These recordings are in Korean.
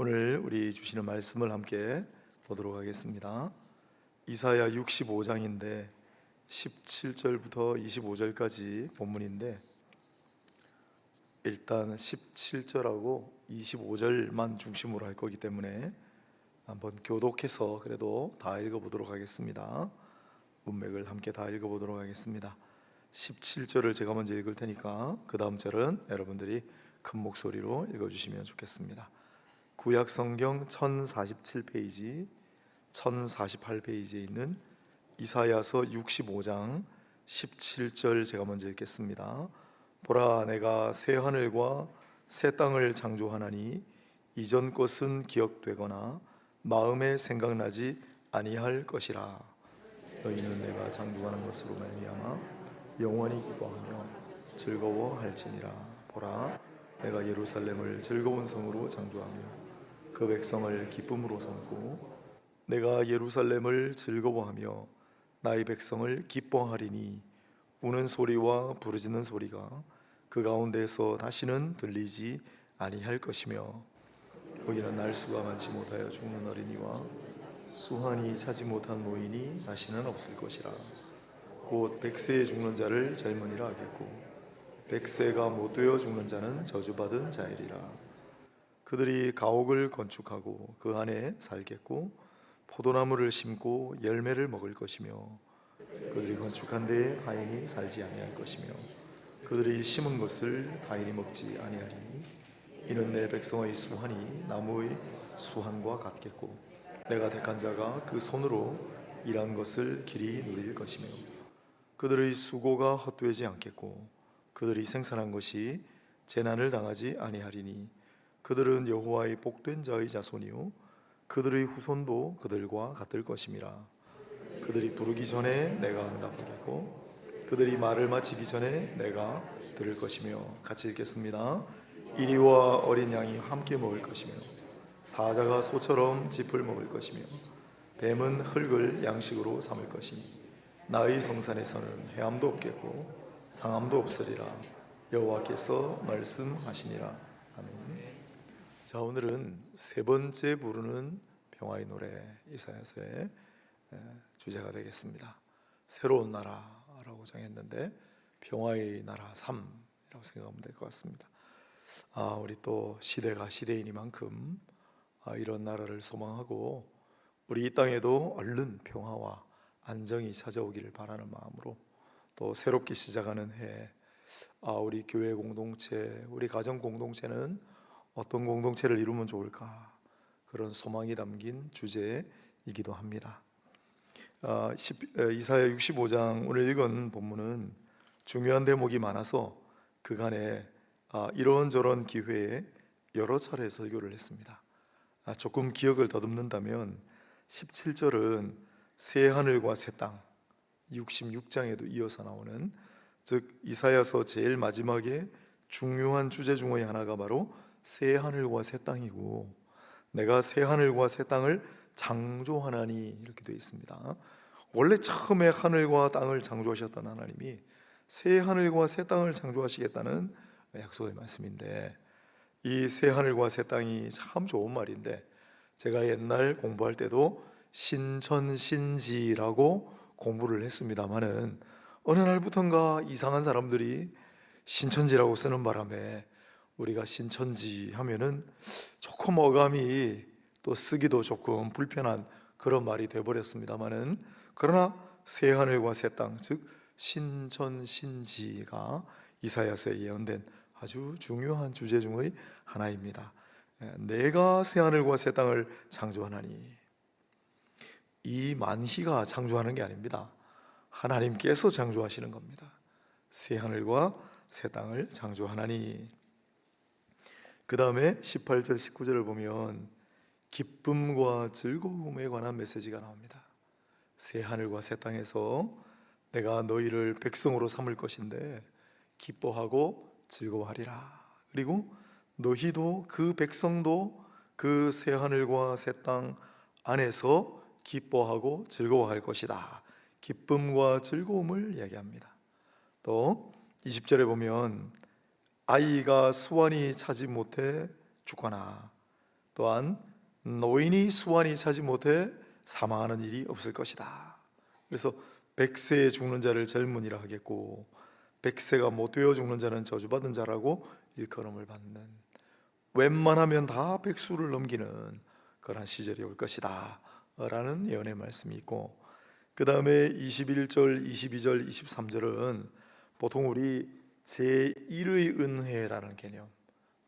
오늘 우리 주시는 말씀을 함께 보도록 하겠습니다. 이사야 65장인데 17절부터 25절까지 본문인데, 일단 17절하고 25절만 중심으로 할 거기 때문에 한번 교독해서 그래도 다 읽어보도록 하겠습니다. 문맥을 함께 다 읽어보도록 하겠습니다. 17절을 제가 먼저 읽을 테니까 그 다음 절은 여러분들이 큰 목소리로 읽어주시면 좋겠습니다. 구약 성경 1047페이지, 1048페이지에 있는 이사야서 65장 17절 제가 먼저 읽겠습니다. 보라, 내가 새 하늘과 새 땅을 창조하나니 이전 것은 기억되거나 마음에 생각나지 아니할 것이라. 너희는 내가 창조하는 것으로 말미암아 영원히 기뻐하며 즐거워할지니라. 보라, 내가 예루살렘을 즐거운 성으로 창조하며 그 백성을 기쁨으로 삼고 내가 예루살렘을 즐거워하며 나의 백성을 기뻐하리니 우는 소리와 부르짖는 소리가 그 가운데에서 다시는 들리지 아니할 것이며 거기는 날수가 많지 못하여 죽는 어린이와 수환이 차지 못한 노인이 다시는 없을 것이라. 곧 백세에 죽는 자를 젊은이라 하겠고 백세가 못되어 죽는 자는 저주받은 자이리라. 그들이 가옥을 건축하고 그 안에 살겠고 포도나무를 심고 열매를 먹을 것이며 그들이 건축한 데에 타인이 살지 아니할 것이며 그들이 심은 것을 타인이 먹지 아니하리니 이는 내 백성의 수환이 나무의 수환과 같겠고 내가 택한 자가 그 손으로 일한 것을 길이 누릴 것이며 그들의 수고가 헛되지 않겠고 그들이 생산한 것이 재난을 당하지 아니하리니 그들은 여호와의 복된 자의 자손이요 그들의 후손도 그들과 같을 것임이라. 그들이 부르기 전에 내가 응답하겠고 그들이 말을 마치기 전에 내가 들을 것이며. 같이 읽겠습니다. 이리와 어린 양이 함께 먹을 것이며 사자가 소처럼 짚을 먹을 것이며 뱀은 흙을 양식으로 삼을 것이니 나의 성산에서는 해함도 없겠고 상함도 없으리라. 여호와께서 말씀하시니라. 아멘. 자, 오늘은 세 번째 부르는 평화의 노래, 이사야서의 주제가 되겠습니다. 새로운 나라라고 정했는데 평화의 나라 3이라고 생각하면 될 것 같습니다. 우리 또 시대가 시대이니만큼 이런 나라를 소망하고 우리 이 땅에도 얼른 평화와 안정이 찾아오기를 바라는 마음으로 또 새롭게 시작하는 해, 우리 교회 공동체, 우리 가정 공동체는 어떤 공동체를 이루면 좋을까, 그런 소망이 담긴 주제이기도 합니다. 이사야 65장 오늘 읽은 본문은 중요한 대목이 많아서 그간에 이런저런 기회에 여러 차례 설교를 했습니다. 조금 기억을 더듬는다면 17절은 새 하늘과 새 땅, 66장에도 이어서 나오는, 즉 이사야서 제일 마지막에 중요한 주제 중의 하나가 바로 새 하늘과 새 땅이고 내가 새 하늘과 새 땅을 창조하나니 이렇게 되어 있습니다. 원래 처음에 하늘과 땅을 창조하셨던 하나님이 새 하늘과 새 땅을 창조하시겠다는 약속의 말씀인데, 이 새 하늘과 새 땅이 참 좋은 말인데 제가 옛날 공부할 때도 신천신지라고 공부를 했습니다마는 어느 날부턴가 이상한 사람들이 신천지라고 쓰는 바람에 우리가 신천지 하면은 조금 어감이 또 쓰기도 조금 불편한 그런 말이 되어버렸습니다마는, 그러나 새 하늘과 새 땅, 즉 신천신지가 이사야서에 예언된 아주 중요한 주제 중의 하나입니다. 내가 새 하늘과 새 땅을 창조하나니, 이 만희가 창조하는 게 아닙니다. 하나님께서 창조하시는 겁니다. 새 하늘과 새 땅을 창조하나니. 그 다음에 18절 19절을 보면 기쁨과 즐거움에 관한 메시지가 나옵니다. 새 하늘과 새 땅에서 내가 너희를 백성으로 삼을 것인데 기뻐하고 즐거워하리라. 그리고 너희도 그 백성도 그 새 하늘과 새 땅 안에서 기뻐하고 즐거워할 것이다. 기쁨과 즐거움을 이야기합니다. 또 20절에 보면 아이가 수완이 차지 못해 죽거나 또한 노인이 수완이 차지 못해 사망하는 일이 없을 것이다. 그래서 100세에 죽는 자를 젊은이라 하겠고 100세가 못 되어 죽는 자는 저주받은 자라고 일컬음을 받는, 웬만하면 다 백수를 넘기는 그런 시절이 올 것이다 라는 예언의 말씀이 있고, 그 다음에 21절, 22절, 23절은 보통 우리 제1의 은혜라는 개념,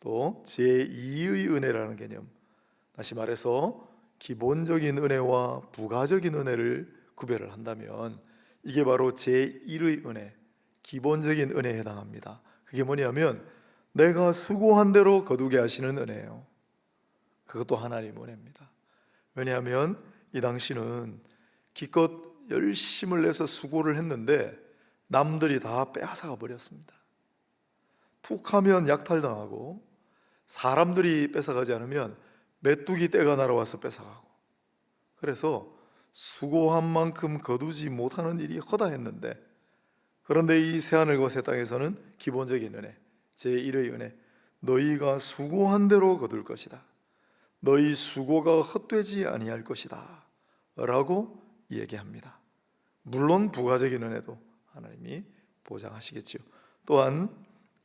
또 제2의 은혜라는 개념, 다시 말해서 기본적인 은혜와 부가적인 은혜를 구별을 한다면 이게 바로 제1의 은혜, 기본적인 은혜에 해당합니다. 그게 뭐냐면 내가 수고한 대로 거두게 하시는 은혜예요. 그것도 하나님 은혜입니다. 왜냐하면 이 당시는 기껏 열심을 내서 수고를 했는데 남들이 다 빼앗아가 버렸습니다. 툭 하면 약탈당하고, 사람들이 뺏어가지 않으면 메뚜기 떼가 날아와서 뺏어가고, 그래서 수고한 만큼 거두지 못하는 일이 허다했는데, 그런데 이 새하늘과 새 땅에서는 기본적인 은혜, 제1의 은혜, 너희가 수고한 대로 거둘 것이다, 너희 수고가 헛되지 아니할 것이다 라고 얘기합니다. 물론 부가적인 은혜도 하나님이 보장하시겠죠. 또한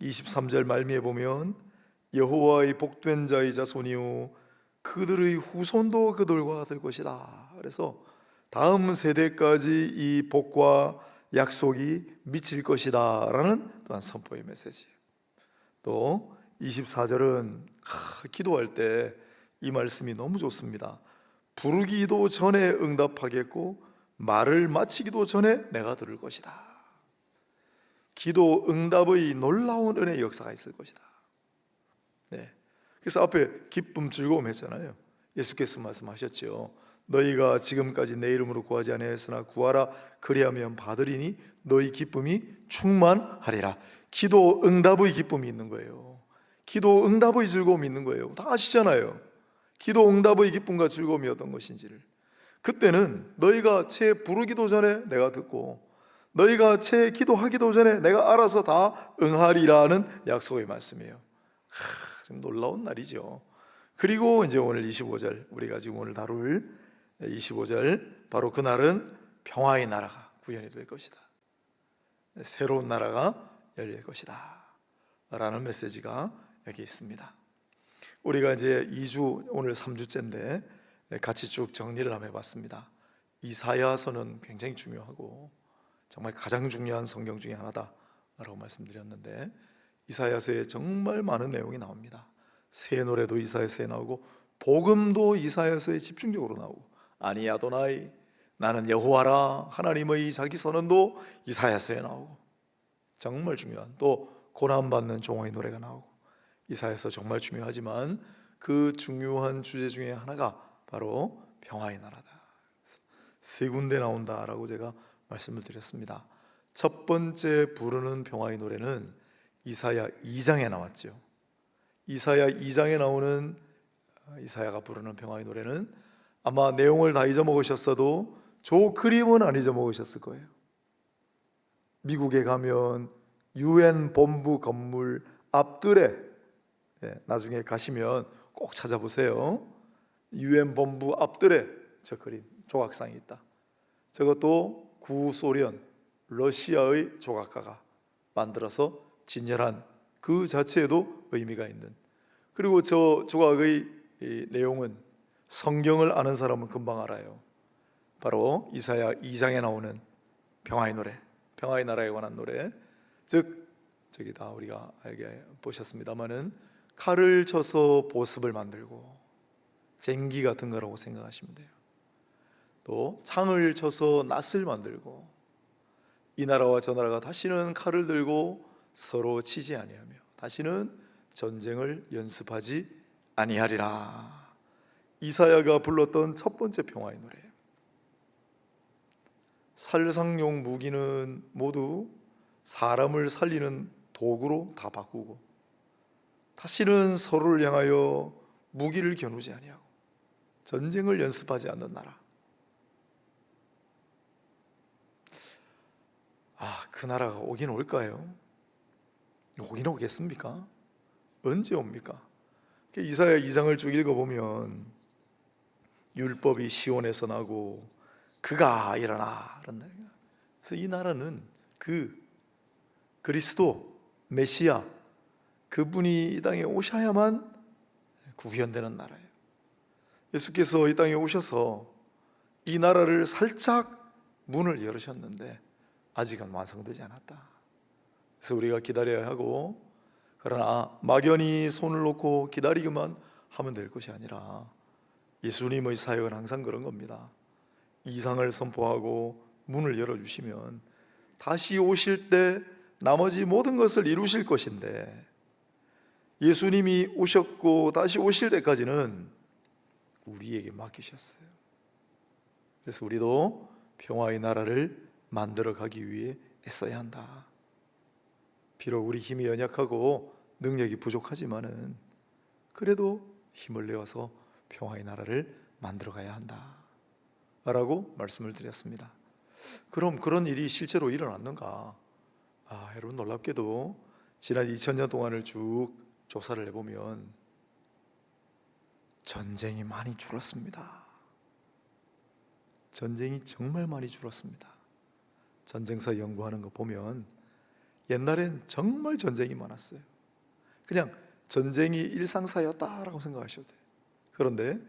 23절 말미에 보면 여호와의 복된 자의 자손이요 그들의 후손도 그들과 될 것이다. 그래서 다음 세대까지 이 복과 약속이 미칠 것이다 라는 또한 선포의 메시지예요. 또 24절은 기도할 때 이 말씀이 너무 좋습니다. 부르기도 전에 응답하겠고 말을 마치기도 전에 내가 들을 것이다. 기도 응답의 놀라운 은혜의 역사가 있을 것이다. 네. 그래서 앞에 기쁨 즐거움 했잖아요. 예수께서 말씀하셨죠. 너희가 지금까지 내 이름으로 구하지 아니하였으나 구하라 그리하면 받으리니 너희 기쁨이 충만하리라. 기도 응답의 기쁨이 있는 거예요. 기도 응답의 즐거움이 있는 거예요. 다 아시잖아요. 기도 응답의 기쁨과 즐거움이 어떤 것인지를. 그때는 너희가 채 부르기도 전에 내가 듣고 너희가 채 기도하기도 전에 내가 알아서 다 응하리라는 약속의 말씀이에요. 좀 놀라운 날이죠. 그리고 이제 오늘 25절, 우리가 지금 오늘 다룰 25절, 바로 그날은 평화의 나라가 구현이 될 것이다, 새로운 나라가 열릴 것이다 라는 메시지가 여기 있습니다. 우리가 이제 2주, 오늘 3주째인데 같이 쭉 정리를 한번 해봤습니다. 이사야서는 굉장히 중요하고 정말 가장 중요한 성경 중에 하나다라고 말씀드렸는데, 이사야서에 정말 많은 내용이 나옵니다. 새 노래도 이사야서에 나오고 복음도 이사야서에 집중적으로 나오고, 아니 아도나이 나는 여호와라 하나님의 자기 선언도 이사야서에 나오고, 정말 중요한, 또 고난받는 종의 노래가 나오고, 이사야서 정말 중요하지만 그 중요한 주제 중에 하나가 바로 평화의 나라다. 세 군데 나온다라고 제가 말씀을 드렸습니다. 첫 번째 부르는 평화의 노래는 이사야 2장에 나왔죠. 이사야 2장에 나오는 이사야가 부르는 평화의 노래는 아마 내용을 다 잊어먹으셨어도 저 그림은 안 잊어먹으셨을 거예요. 미국에 가면 UN 본부 건물 앞뜰에, 나중에 가시면 꼭 찾아보세요. UN 본부 앞뜰에 저 그림, 조각상이 있다. 저것도 구소련 러시아의 조각가가 만들어서 진열한 그 자체에도 의미가 있는, 그리고 저 조각의 내용은 성경을 아는 사람은 금방 알아요. 바로 이사야 2장에 나오는 평화의 노래, 평화의 나라에 관한 노래. 즉 저기 다 우리가 알게 보셨습니다마는 칼을 쳐서 보습을 만들고 쟁기 같은 거라고 생각하시면 돼요. 또 창을 쳐서 낫을 만들고, 이 나라와 저 나라가 다시는 칼을 들고 서로 치지 아니하며 다시는 전쟁을 연습하지 아니하리라. 이사야가 불렀던 첫 번째 평화의 노래예요. 살상용 무기는 모두 사람을 살리는 도구로 다 바꾸고 다시는 서로를 향하여 무기를 겨누지 아니하고 전쟁을 연습하지 않는 나라. 그 나라가 오긴 올까요? 오긴 오겠습니까? 언제 옵니까? 이사야 2장을 쭉 읽어보면 율법이 시온에서 나고 그가 일어나 그런 날이에요. 그래서 이 나라는 그 그리스도 메시아 그분이 이 땅에 오셔야만 구현되는 나라예요. 예수께서 이 땅에 오셔서 이 나라를 살짝 문을 열으셨는데 아직은 완성되지 않았다. 그래서 우리가 기다려야 하고, 그러나 막연히 손을 놓고 기다리기만 하면 될 것이 아니라 예수님의 사역은 항상 그런 겁니다. 이상을 선포하고 문을 열어주시면 다시 오실 때 나머지 모든 것을 이루실 것인데, 예수님이 오셨고 다시 오실 때까지는 우리에게 맡기셨어요. 그래서 우리도 평화의 나라를 만들어 가기 위해 애써야 한다. 비록 우리 힘이 연약하고 능력이 부족하지만은 그래도 힘을 내어서 평화의 나라를 만들어 가야 한다 라고 말씀을 드렸습니다. 그럼 그런 일이 실제로 일어났는가? 여러분, 놀랍게도 지난 2000년 동안을 쭉 조사를 해보면 전쟁이 많이 줄었습니다. 전쟁이 정말 많이 줄었습니다. 전쟁사 연구하는 거 보면 옛날엔 정말 전쟁이 많았어요. 그냥 전쟁이 일상사였다라고 생각하셔도 돼요. 그런데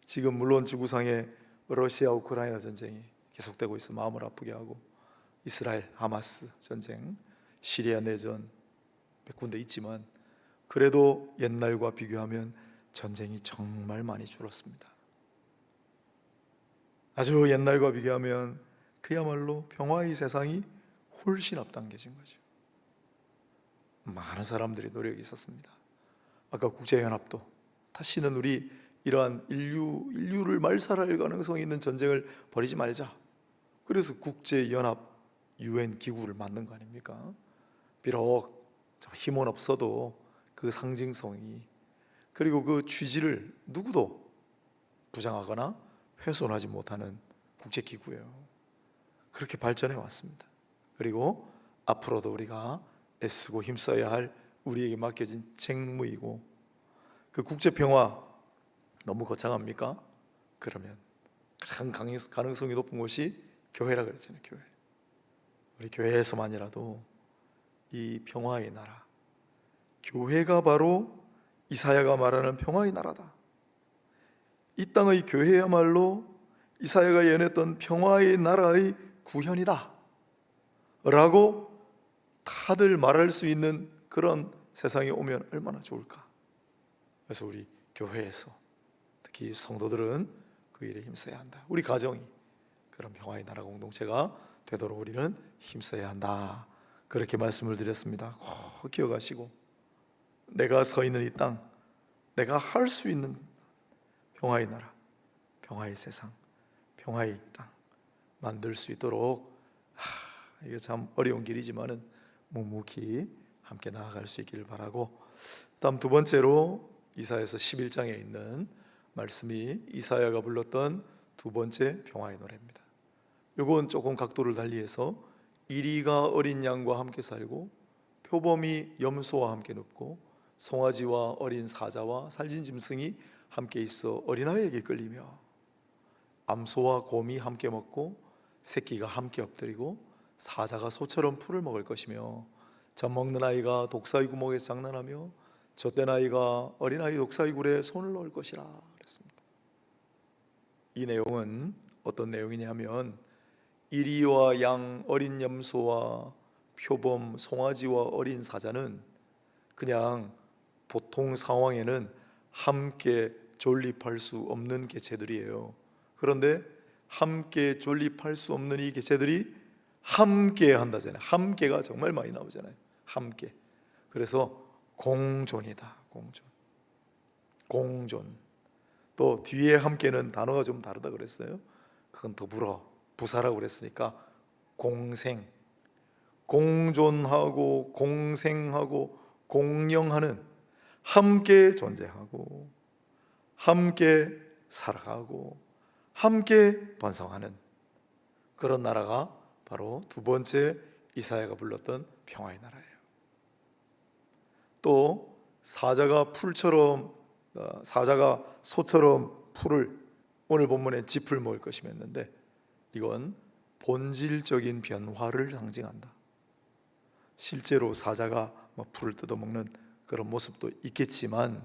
지금 물론 지구상에 러시아 우크라이나 전쟁이 계속되고 있어 마음을 아프게 하고, 이스라엘 하마스 전쟁, 시리아 내전 몇 군데 있지만 그래도 옛날과 비교하면 전쟁이 정말 많이 줄었습니다. 아주 옛날과 비교하면 그야말로 평화의 세상이 훨씬 앞당겨진 거죠. 많은 사람들이 노력이 있었습니다. 아까 국제연합도 다시는 우리 이러한 인류를 말살할 가능성이 있는 전쟁을 벌이지 말자, 그래서 국제연합 UN 기구를 만든 거 아닙니까? 비록 힘은 없어도 그 상징성이, 그리고 그 취지를 누구도 부정하거나 훼손하지 못하는 국제기구예요. 그렇게 발전해 왔습니다. 그리고 앞으로도 우리가 애쓰고 힘써야 할 우리에게 맡겨진 책무이고, 그 국제평화 너무 거창합니까? 그러면 가장 가능성이 높은 곳이 교회라 그랬잖아요. 교회. 우리 교회에서만이라도 이 평화의 나라, 교회가 바로 이사야가 말하는 평화의 나라다. 이 땅의 교회야말로 이사야가 예언했던 평화의 나라의 구현이다 라고 다들 말할 수 있는 그런 세상이 오면 얼마나 좋을까. 그래서 우리 교회에서 특히 성도들은 그 일에 힘써야 한다. 우리 가정이 그런 평화의 나라 공동체가 되도록 우리는 힘써야 한다. 그렇게 말씀을 드렸습니다. 꼭 기억하시고, 내가 서 있는 이 땅, 내가 할 수 있는 평화의 나라, 평화의 세상, 평화의 땅 만들 수 있도록, 이게 참 어려운 길이지만은 묵묵히 함께 나아갈 수 있기를 바라고, 다음 두 번째로 이사야서 11장에 있는 말씀이 이사야가 불렀던 두 번째 평화의 노래입니다. 이건 조금 각도를 달리해서 이리가 어린 양과 함께 살고 표범이 염소와 함께 눕고 송아지와 어린 사자와 살진 짐승이 함께 있어 어린아이에게 끌리며 암소와 곰이 함께 먹고 새끼가 함께 엎드리고 사자가 소처럼 풀을 먹을 것이며 젖먹는 아이가 독사의 구멍에서 장난하며 젖된 아이가 어린아이 독사의 굴에 손을 넣을 것이라 그랬습니다. 이 내용은 어떤 내용이냐면, 이리와 양, 어린 염소와 표범, 송아지와 어린 사자는 그냥 보통 상황에는 함께 존립할 수 없는 개체들이에요. 그런데 함께 존립할 수 없는 이 개체들이 함께 한다잖아요. 함께가 정말 많이 나오잖아요. 함께. 그래서 공존이다. 공존. 또 뒤에 함께는 단어가 좀 다르다 그랬어요. 그건 더불어, 부사라고 그랬으니까 공생. 공존하고 공생하고 공영하는, 함께 존재하고 함께 살아가고 함께 번성하는 그런 나라가 바로 두 번째 이사야가 불렀던 평화의 나라예요. 또 사자가 풀처럼 사자가 소처럼 풀을, 오늘 본문에 짚을 먹을 것이며 했는데 이건 본질적인 변화를 상징한다. 실제로 사자가 풀을 뜯어먹는 그런 모습도 있겠지만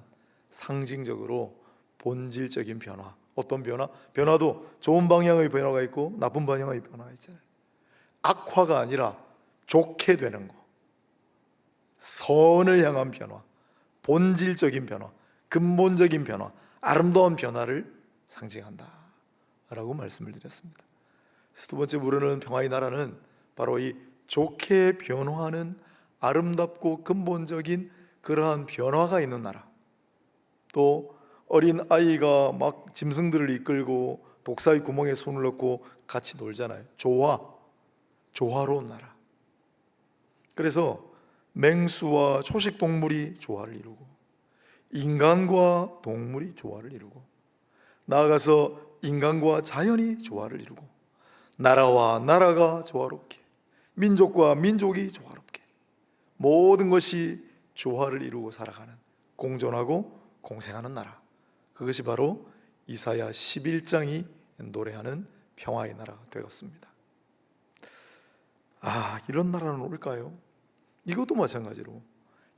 상징적으로 본질적인 변화, 어떤 변화? 변화도 좋은 방향의 변화가 있고 나쁜 방향의 변화가 있잖아요. 악화가 아니라 좋게 되는 거, 선을 향한 변화, 본질적인 변화, 근본적인 변화, 아름다운 변화를 상징한다 라고 말씀을 드렸습니다. 그래서 두 번째 부르는 평화의 나라는 바로 이 좋게 변화하는 아름답고 근본적인 그러한 변화가 있는 나라, 또 어린 아이가 막 짐승들을 이끌고 독사의 구멍에 손을 넣고 같이 놀잖아요. 조화로운 나라. 그래서 맹수와 초식 동물이 조화를 이루고 인간과 동물이 조화를 이루고 나아가서 인간과 자연이 조화를 이루고 나라와 나라가 조화롭게, 민족과 민족이 조화롭게, 모든 것이 조화를 이루고 살아가는, 공존하고 공생하는 나라, 그것이 바로 이사야 11장이 노래하는 평화의 나라가 되었습니다. 이런 나라는 올까요? 이것도 마찬가지로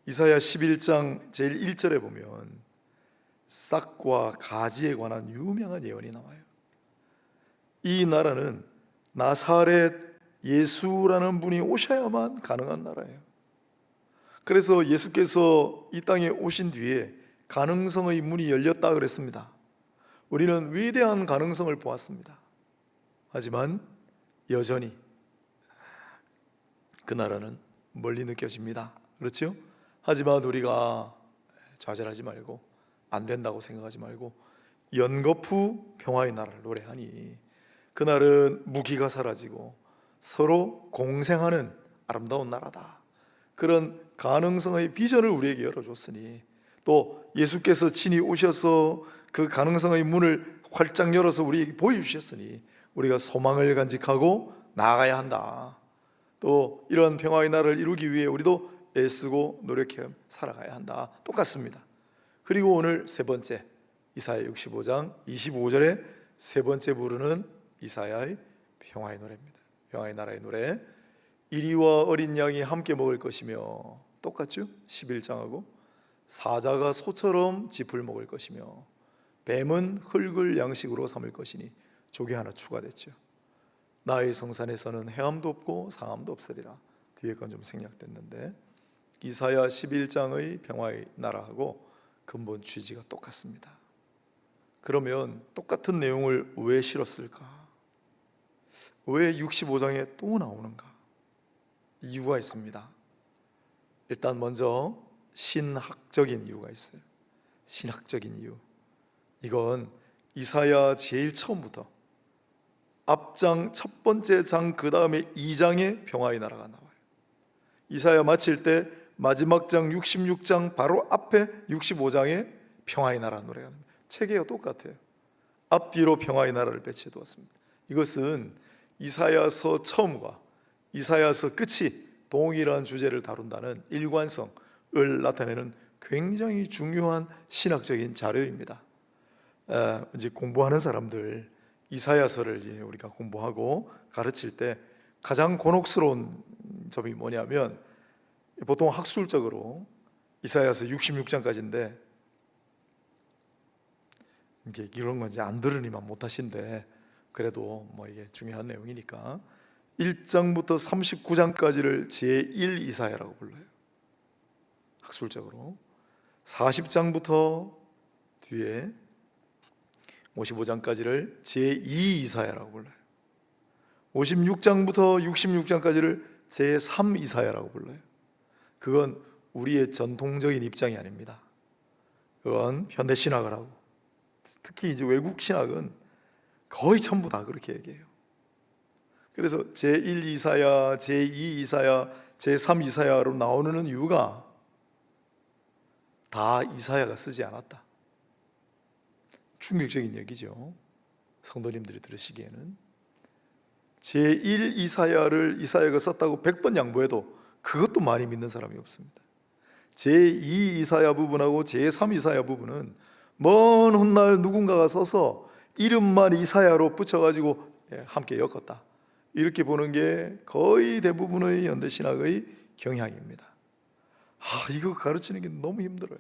이사야 11장 제일 1절에 보면 싹과 가지에 관한 유명한 예언이 나와요. 이 나라는 나사렛 예수라는 분이 오셔야만 가능한 나라예요. 그래서 예수께서 이 땅에 오신 뒤에 가능성의 문이 열렸다 그랬습니다. 우리는 위대한 가능성을 보았습니다. 하지만 여전히 그 나라는 멀리 느껴집니다. 그렇죠? 하지만 우리가 좌절하지 말고, 안 된다고 생각하지 말고 연거푸 평화의 나라를 노래하니 그날은 무기가 사라지고 서로 공생하는 아름다운 나라다. 그런 가능성의 비전을 우리에게 열어줬으니, 또 예수께서 친히 오셔서 그 가능성의 문을 활짝 열어서 우리에게 보여주셨으니 우리가 소망을 간직하고 나아가야 한다. 또 이런 평화의 나라를 이루기 위해 우리도 애쓰고 노력해 살아가야 한다. 똑같습니다. 그리고 오늘 세 번째, 이사야 65장 25절에 세 번째 부르는 이사야의 평화의 노래입니다. 평화의 나라의 노래. 이리와 어린 양이 함께 먹을 것이며, 똑같죠? 11장하고 사자가 소처럼 짚을 먹을 것이며 뱀은 흙을 양식으로 삼을 것이니, 조개 하나 추가됐죠. 나의 성산에서는 해함도 없고 상함도 없으리라. 뒤에 건 좀 생략됐는데 이사야 11장의 평화의 나라하고 근본 취지가 똑같습니다. 그러면 똑같은 내용을 왜 실었을까? 왜 65장에 또 나오는가? 이유가 있습니다. 일단 먼저 신학적인 이유가 있어요. 신학적인 이유. 이건 이사야 제일 처음부터 앞장 첫 번째 장 그 다음에 2장에 평화의 나라가 나와요. 이사야 마칠 때 마지막 장 66장 바로 앞에 65장에 평화의 나라 노래가 납니다. 체계가 똑같아요. 앞뒤로 평화의 나라를 배치해 두었습니다. 이것은 이사야서 처음과 이사야서 끝이 동일한 주제를 다룬다는 일관성을 나타내는 굉장히 중요한 신학적인 자료입니다. 이제 공부하는 사람들, 이사야서를 이제 우리가 공부하고 가르칠 때 가장 곤혹스러운 점이 뭐냐면, 보통 학술적으로 이사야서 66장까지인데 이게 이런 건 이제 안 들으니만 못하신데, 그래도 뭐 이게 중요한 내용이니까 1장부터 39장까지를 제1 이사야라고 불러요. 학술적으로 40장부터 뒤에 55장까지를 제2 이사야라고 불러요. 56장부터 66장까지를 제3 이사야라고 불러요. 그건 우리의 전통적인 입장이 아닙니다. 그건 현대 신학을 하고, 특히 이제 외국 신학은 거의 전부 다 그렇게 얘기해요. 그래서 제1 이사야, 제2 이사야, 제3 이사야로 나오는 이유가 다 이사야가 쓰지 않았다. 충격적인 얘기죠. 성도님들이 들으시기에는 제1 이사야를 이사야가 썼다고 100번 양보해도 그것도 많이 믿는 사람이 없습니다. 제2 이사야 부분하고 제3 이사야 부분은 먼 훗날 누군가가 서서 이름만 이사야로 붙여가지고 함께 엮었다, 이렇게 보는 게 거의 대부분의 현대신학의 경향입니다. 이거 가르치는 게 너무 힘들어요.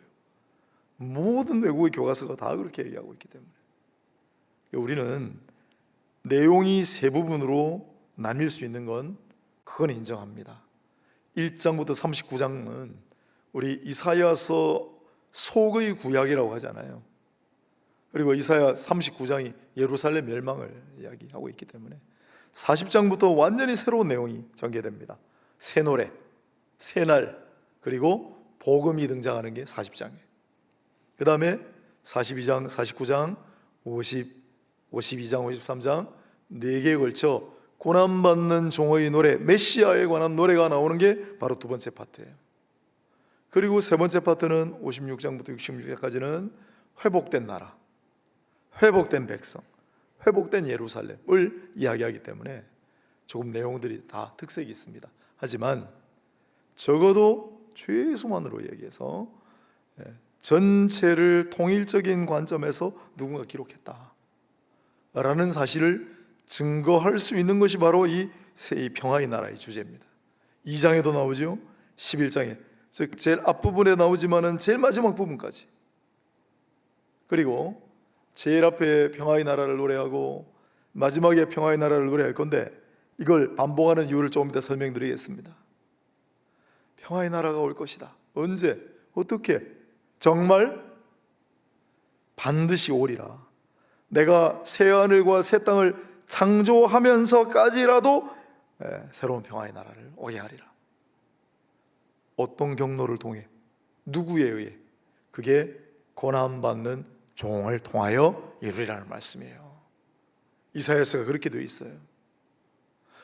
모든 외국의 교과서가 다 그렇게 얘기하고 있기 때문에. 우리는 내용이 세 부분으로 나뉠 수 있는 건 그건 인정합니다. 1장부터 39장은 우리 이사야서 속의 구약이라고 하잖아요. 그리고 이사야 39장이 예루살렘 멸망을 이야기하고 있기 때문에 40장부터 완전히 새로운 내용이 전개됩니다. 새 노래, 새 날, 그리고 복음이 등장하는 게 40장이에요. 그 다음에 42장, 49장, 50, 52장, 53장 4개에 걸쳐 고난받는 종의 노래, 메시아에 관한 노래가 나오는 게 바로 두 번째 파트예요. 그리고 세 번째 파트는 56장부터 66장까지는 회복된 나라, 회복된 백성, 회복된 예루살렘을 이야기하기 때문에 조금 내용들이 다 특색이 있습니다. 하지만 적어도 최소한으로 얘기해서 전체를 통일적인 관점에서 누군가 기록했다 라는 사실을 증거할 수 있는 것이 바로 이 평화의 나라의 주제입니다. 2장에도 나오죠. 11장에, 즉 제일 앞부분에 나오지만은 제일 마지막 부분까지. 그리고 제일 앞에 평화의 나라를 노래하고 마지막에 평화의 나라를 노래할 건데, 이걸 반복하는 이유를 조금 이따 설명드리겠습니다. 평화의 나라가 올 것이다. 언제? 어떻게? 정말 반드시 오리라. 내가 새 하늘과 새 땅을 창조하면서까지라도 새로운 평화의 나라를 오게 하리라. 어떤 경로를 통해, 누구에 의해? 그게 고난받는 종을 통하여 이루리라는 말씀이에요. 이사야서가 그렇게 되어 있어요.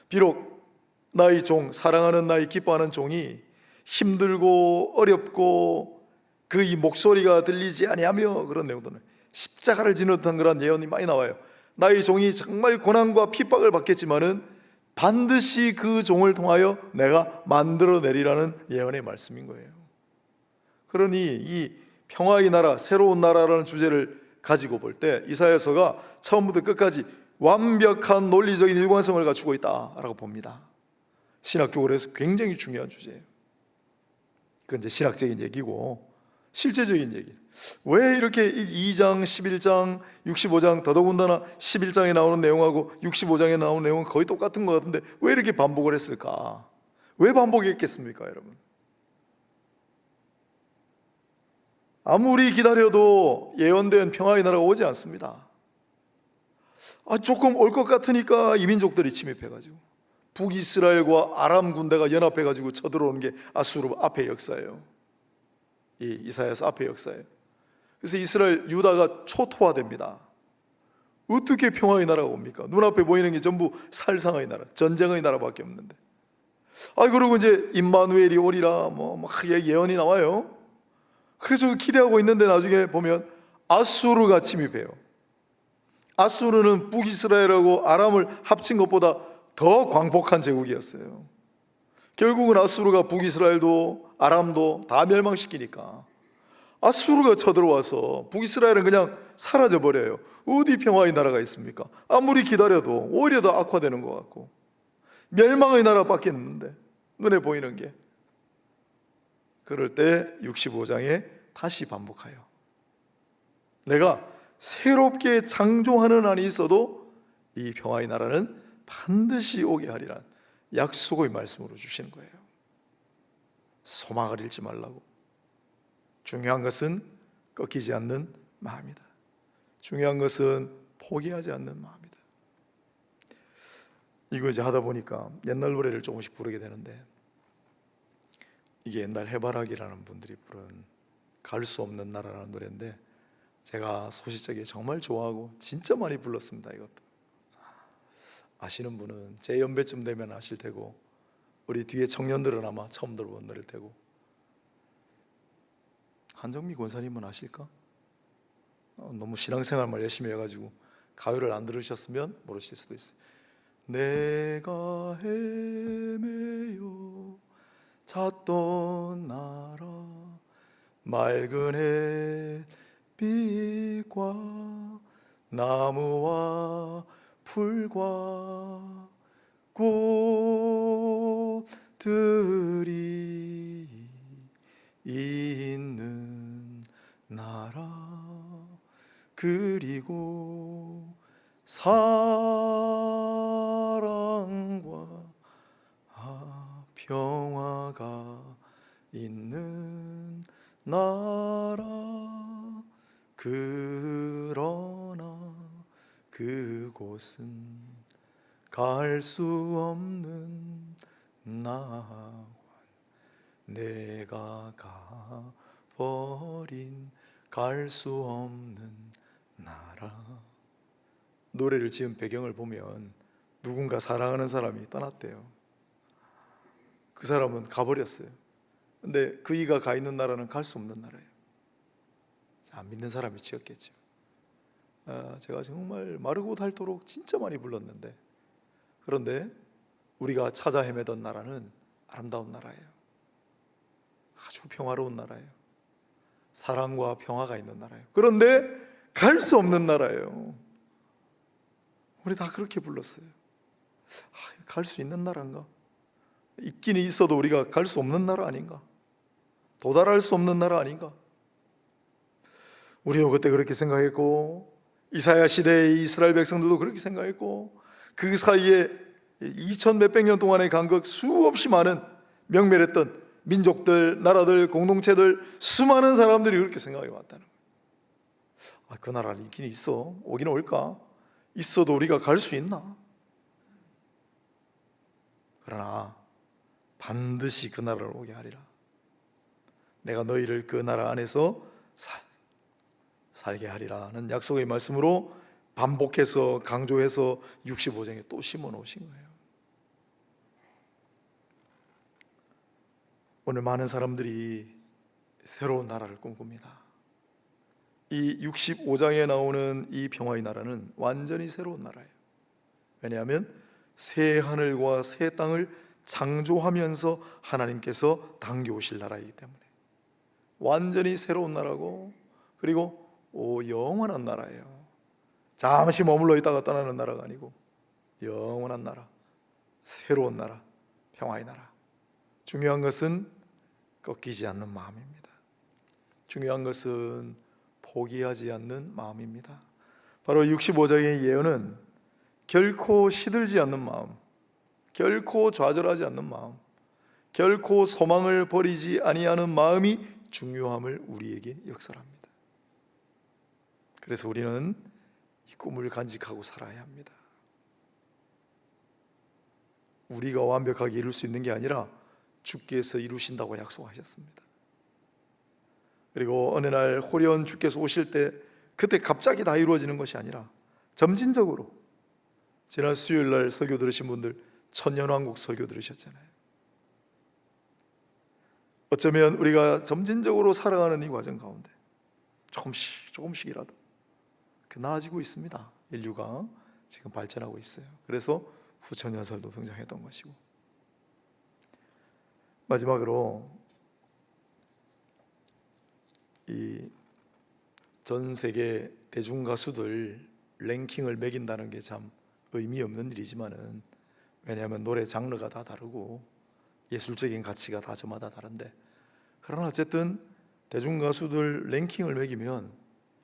비록 나의 종, 사랑하는 나의 기뻐하는 종이 힘들고 어렵고 그 이 목소리가 들리지 아니하며, 그런 내용들은 십자가를 지는 듯한 그런 예언이 많이 나와요. 나의 종이 정말 고난과 핍박을 받겠지만은 반드시 그 종을 통하여 내가 만들어내리라는 예언의 말씀인 거예요. 그러니 이 평화의 나라, 새로운 나라라는 주제를 가지고 볼 때 이사야서가 처음부터 끝까지 완벽한 논리적인 일관성을 갖추고 있다라고 봅니다. 신학적으로 해서 굉장히 중요한 주제예요. 그건 이제 신학적인 얘기고, 실제적인 얘기. 왜 이렇게 2장, 11장, 65장, 더더군다나 11장에 나오는 내용하고 65장에 나오는 내용은 거의 똑같은 것 같은데 왜 이렇게 반복을 했을까? 왜 반복했겠습니까, 여러분? 아무리 기다려도 예언된 평화의 나라가 오지 않습니다. 조금 올 것 같으니까 이민족들이 침입해가지고 북이스라엘과 아람 군대가 연합해가지고 쳐들어오는 게 아수르 앞의 역사예요. 이 이사야서 앞의 역사예요. 그래서 이스라엘, 유다가 초토화됩니다. 어떻게 평화의 나라가 옵니까? 눈앞에 보이는 게 전부 살상의 나라, 전쟁의 나라밖에 없는데. 그리고 이제 임마누엘이 오리라 막 예언이 나와요. 그래서 기대하고 있는데 나중에 보면 아수르가 침입해요. 아수르는 북이스라엘하고 아람을 합친 것보다 더 광폭한 제국이었어요. 결국은 아수르가 북이스라엘도 아람도 다 멸망시키니까 아수르가 쳐들어와서 북이스라엘은 그냥 사라져버려요. 어디 평화의 나라가 있습니까? 아무리 기다려도 오히려 더 악화되는 것 같고, 멸망의 나라밖에 없는데 눈에 보이는 게. 그럴 때 65장에 다시 반복하여 내가 새롭게 창조하는 한이 있어도 이 평화의 나라는 반드시 오게 하리라는 약속의 말씀으로 주시는 거예요. 소망을 잃지 말라고. 중요한 것은 꺾이지 않는 마음이다. 중요한 것은 포기하지 않는 마음이다. 이거 이제 하다 보니까 옛날 노래를 조금씩 부르게 되는데, 이게 옛날 해바라기라는 분들이 부른 갈 수 없는 나라라는 노래인데, 제가 소시적에 정말 좋아하고 진짜 많이 불렀습니다. 이것도 아시는 분은 제 연배쯤 되면 아실 테고, 우리 뒤에 청년들은 아마 처음 들어본 노래일 테고. 한정미 권사님은 아실까? 너무 신앙생활만 열심히 해가지고 가요를 안 들으셨으면 모르실 수도 있어요. 내가 헤매요 찾던 나라 맑은 해 빛과 나무와 풀과 꽃들이 있는 나라, 그리고 사랑과 평화가 있는 나라, 그러나 그곳은 갈 수 없는 나관, 내가 가버린 갈 수 없는 나라. 노래를 지은 배경을 보면 누군가 사랑하는 사람이 떠났대요. 그 사람은 가버렸어요. 근데 그이가 가 있는 나라는 갈 수 없는 나라예요. 안 믿는 사람이 지었겠죠. 제가 정말 마르고 닳도록 진짜 많이 불렀는데, 그런데 우리가 찾아 헤매던 나라는 아름다운 나라예요. 아주 평화로운 나라예요. 사랑과 평화가 있는 나라예요. 그런데 갈 수 없는 나라예요. 우리 다 그렇게 불렀어요. 갈 수 있는 나라인가? 있기는 있어도 우리가 갈 수 없는 나라 아닌가? 도달할 수 없는 나라 아닌가? 우리도 그때 그렇게 생각했고, 이사야 시대의 이스라엘 백성들도 그렇게 생각했고, 그 사이에 2000 몇백 년 동안의 간극, 수없이 많은 명멸했던 민족들, 나라들, 공동체들, 수많은 사람들이 그렇게 생각해 왔다는 거예요. 그 나라는 있긴 있어. 오긴 올까? 있어도 우리가 갈 수 있나? 그러나 반드시 그 나라를 오게 하리라. 내가 너희를 그 나라 안에서 살게 하리라는 약속의 말씀으로 반복해서 강조해서 65장에 또 심어 놓으신 거예요. 오늘 많은 사람들이 새로운 나라를 꿈꿉니다. 이 65장에 나오는 이 평화의 나라는 완전히 새로운 나라예요. 왜냐하면 새 하늘과 새 땅을 창조하면서 하나님께서 당겨오실 나라이기 때문에 완전히 새로운 나라고, 그리고 영원한 나라예요. 잠시 머물러 있다가 떠나는 나라가 아니고 영원한 나라, 새로운 나라, 평화의 나라. 중요한 것은 꺾이지 않는 마음입니다. 중요한 것은 포기하지 않는 마음입니다. 바로 65장의 예언은 결코 시들지 않는 마음, 결코 좌절하지 않는 마음, 결코 소망을 버리지 아니하는 마음이 중요함을 우리에게 역설합니다. 그래서 우리는 이 꿈을 간직하고 살아야 합니다. 우리가 완벽하게 이룰 수 있는 게 아니라 주께서 이루신다고 약속하셨습니다. 그리고 어느 날 호련 주께서 오실 때 그때 갑자기 다 이루어지는 것이 아니라 점진적으로, 지난 수요일 날 설교 들으신 분들 천년왕국 설교 들으셨잖아요. 어쩌면 우리가 점진적으로 살아가는 이 과정 가운데 조금씩이라도 나아지고 있습니다. 인류가 지금 발전하고 있어요. 그래서 후천연설도 등장했던 것이고, 마지막으로 이 전 세계 대중 가수들 랭킹을 매긴다는 게 참 의미 없는 일이지만은, 왜냐하면 노래 장르가 다 다르고 예술적인 가치가 다 저마다 다른데, 그러나 어쨌든 대중 가수들 랭킹을 매기면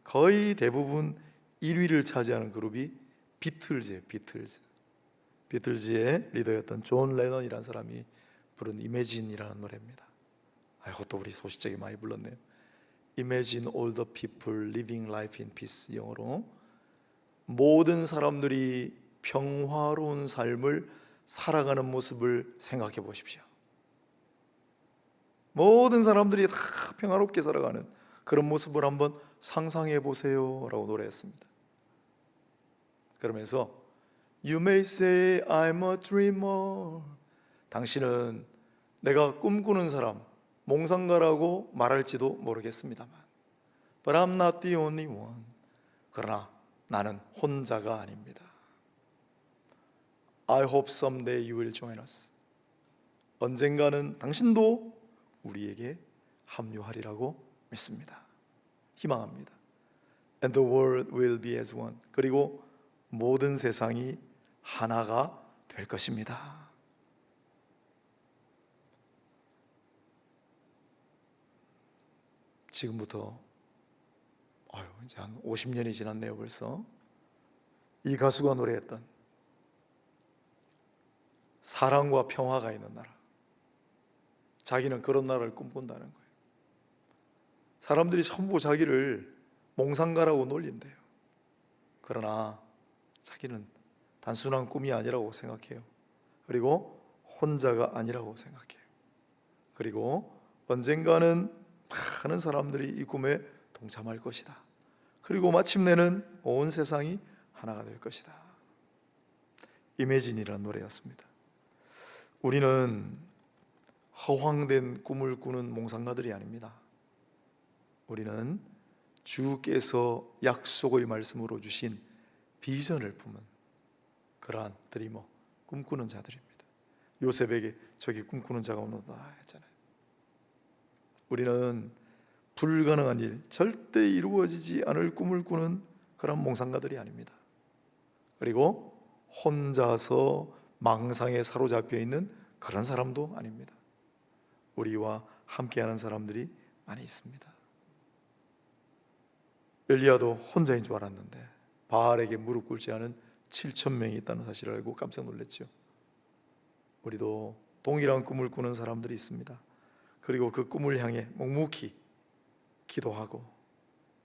거의 대부분 1위를 차지하는 그룹이 비틀즈예요. 비틀즈의 리더였던 존 레넌이라는 사람이 부른 이매진이라는 노래입니다. 이것도 우리 소식적이 많이 불렀네요. Imagine all the people living life in peace. 영어로 모든 사람들이 평화로운 삶을 살아가는 모습을 생각해 보십시오. 모든 사람들이 다 평화롭게 살아가는 그런 모습을 한번 상상해 보세요 라고 노래했습니다. 그러면서 You may say I'm a dreamer. 당신은 내가 꿈꾸는 사람, 몽상가라고 말할지도 모르겠습니다만, But I'm not the only one. 그러나 나는 혼자가 아닙니다. I hope someday you will join us. 언젠가는 당신도 우리에게 합류하리라고 믿습니다. 희망합니다. And the world will be as one. 그리고 모든 세상이 하나가 될 것입니다. 지금부터 이제 한 50년이 지났네요 벌써. 이 가수가 노래했던 사랑과 평화가 있는 나라, 자기는 그런 나라를 꿈꾼다는 거예요. 사람들이 전부 자기를 몽상가라고 놀린대요. 그러나 자기는 단순한 꿈이 아니라고 생각해요. 그리고 혼자가 아니라고 생각해요. 그리고 언젠가는 많은 사람들이 이 꿈에 동참할 것이다. 그리고 마침내는 온 세상이 하나가 될 것이다. 이매진이라는 노래였습니다. 우리는 허황된 꿈을 꾸는 몽상가들이 아닙니다. 우리는 주께서 약속의 말씀으로 주신 비전을 품은 그러한 드리머, 꿈꾸는 자들입니다. 요셉에게 저기 꿈꾸는 자가 오노다 했잖아요. 우리는 불가능한 일, 절대 이루어지지 않을 꿈을 꾸는 그런 몽상가들이 아닙니다. 그리고 혼자서 망상에 사로잡혀 있는 그런 사람도 아닙니다. 우리와 함께하는 사람들이 많이 있습니다. 엘리야도 혼자인 줄 알았는데 바알에게 무릎 꿇지 않은 7,000명이 있다는 사실을 알고 깜짝 놀랐죠. 우리도 동일한 꿈을 꾸는 사람들이 있습니다. 그리고 그 꿈을 향해 묵묵히 기도하고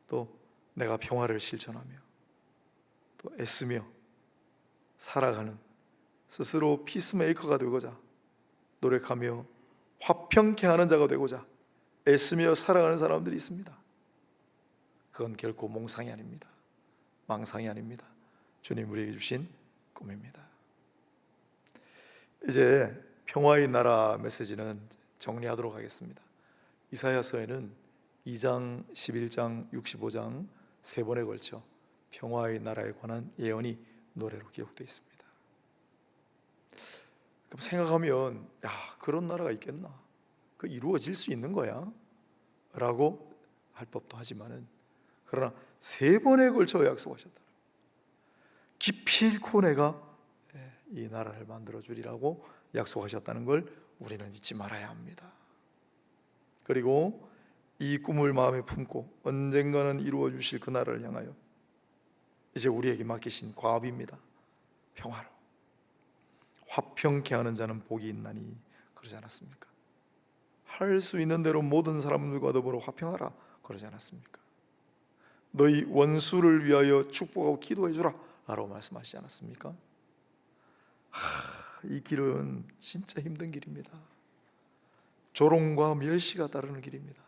또 내가 평화를 실천하며 또 애쓰며 살아가는, 스스로 피스메이커가 되고자 노력하며 화평케 하는 자가 되고자 애쓰며 살아가는 사람들이 있습니다. 그건 결코 몽상이 아닙니다. 망상이 아닙니다. 주님 우리에게 주신 꿈입니다. 이제 평화의 나라 메시지는 정리하도록 하겠습니다. 이사야서에는 2장, 11장, 65장 세 번에 걸쳐 평화의 나라에 관한 예언이 노래로 기록되어 있습니다. 그럼 생각하면 그런 나라가 있겠나? 그 이루어질 수 있는 거야? 라고 할 법도 하지만은, 그러나 세 번에 걸쳐 약속하셨다. 기필코 내가 이 나라를 만들어 주리라고 약속하셨다는 걸 우리는 잊지 말아야 합니다. 그리고 이 꿈을 마음에 품고 언젠가는 이루어 주실 그 나라를 향하여 이제 우리에게 맡기신 과업입니다. 평화로 화평케 하는 자는 복이 있나니, 그러지 않았습니까? 할 수 있는 대로 모든 사람들과 더불어 화평하라, 그러지 않았습니까? 너희 원수를 위하여 축복하고 기도해 주라 라고 말씀하시지 않았습니까? 이 길은 진짜 힘든 길입니다. 조롱과 멸시가 따르는 길입니다.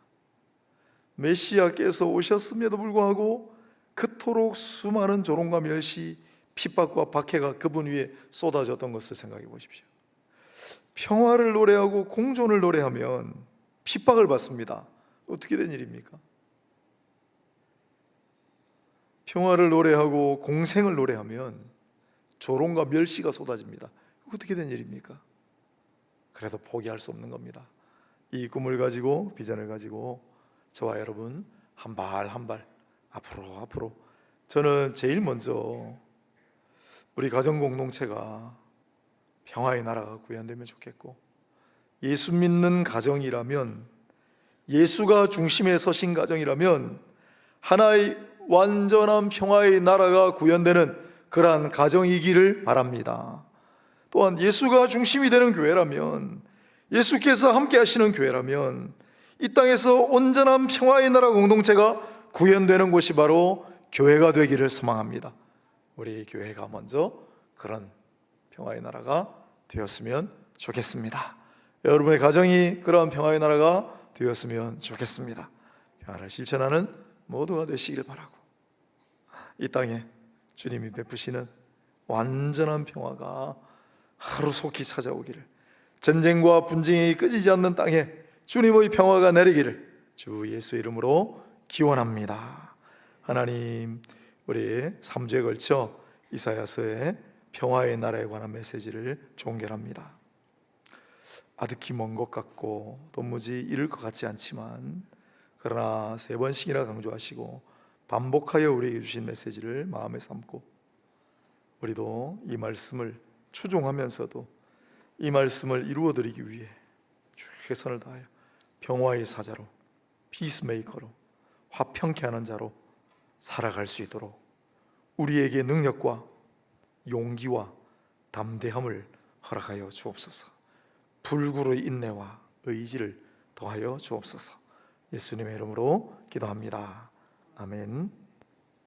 메시아께서 오셨음에도 불구하고 그토록 수많은 조롱과 멸시, 핍박과 박해가 그분 위에 쏟아졌던 것을 생각해 보십시오. 평화를 노래하고 공존을 노래하면 핍박을 받습니다. 어떻게 된 일입니까? 평화를 노래하고 공생을 노래하면 조롱과 멸시가 쏟아집니다. 어떻게 된 일입니까? 그래도 포기할 수 없는 겁니다. 이 꿈을 가지고, 비전을 가지고 저와 여러분 한 발 한 발 앞으로 저는 제일 먼저 우리 가정 공동체가 평화의 나라가 구현되면 좋겠고, 예수 믿는 가정이라면, 예수가 중심에 서신 가정이라면 하나의 완전한 평화의 나라가 구현되는 그러한 가정이기를 바랍니다. 또한 예수가 중심이 되는 교회라면, 예수께서 함께 하시는 교회라면 이 땅에서 온전한 평화의 나라 공동체가 구현되는 곳이 바로 교회가 되기를 소망합니다. 우리 교회가 먼저 그런 평화의 나라가 되었으면 좋겠습니다. 여러분의 가정이 그러한 평화의 나라가 되었으면 좋겠습니다. 평화를 실천하는 모두가 되시길 바라고, 이 땅에 주님이 베푸시는 완전한 평화가 하루속히 찾아오기를, 전쟁과 분쟁이 끊이지 않는 땅에 주님의 평화가 내리기를 주 예수의 이름으로 기원합니다. 하나님, 우리 3주에 걸쳐 이사야서의 평화의 나라에 관한 메시지를 종결합니다. 아득히 먼 것 같고 도무지 이룰 것 같지 않지만, 그러나 세 번씩이나 강조하시고 반복하여 우리에게 주신 메시지를 마음에 삼고 우리도 이 말씀을 추종하면서도 이 말씀을 이루어드리기 위해 최선을 다하여 평화의 사자로, 피스메이커로, 화평케 하는 자로 살아갈 수 있도록 우리에게 능력과 용기와 담대함을 허락하여 주옵소서. 불굴의 인내와 의지를 더하여 주옵소서. 예수님의 이름으로 기도합니다. 아멘.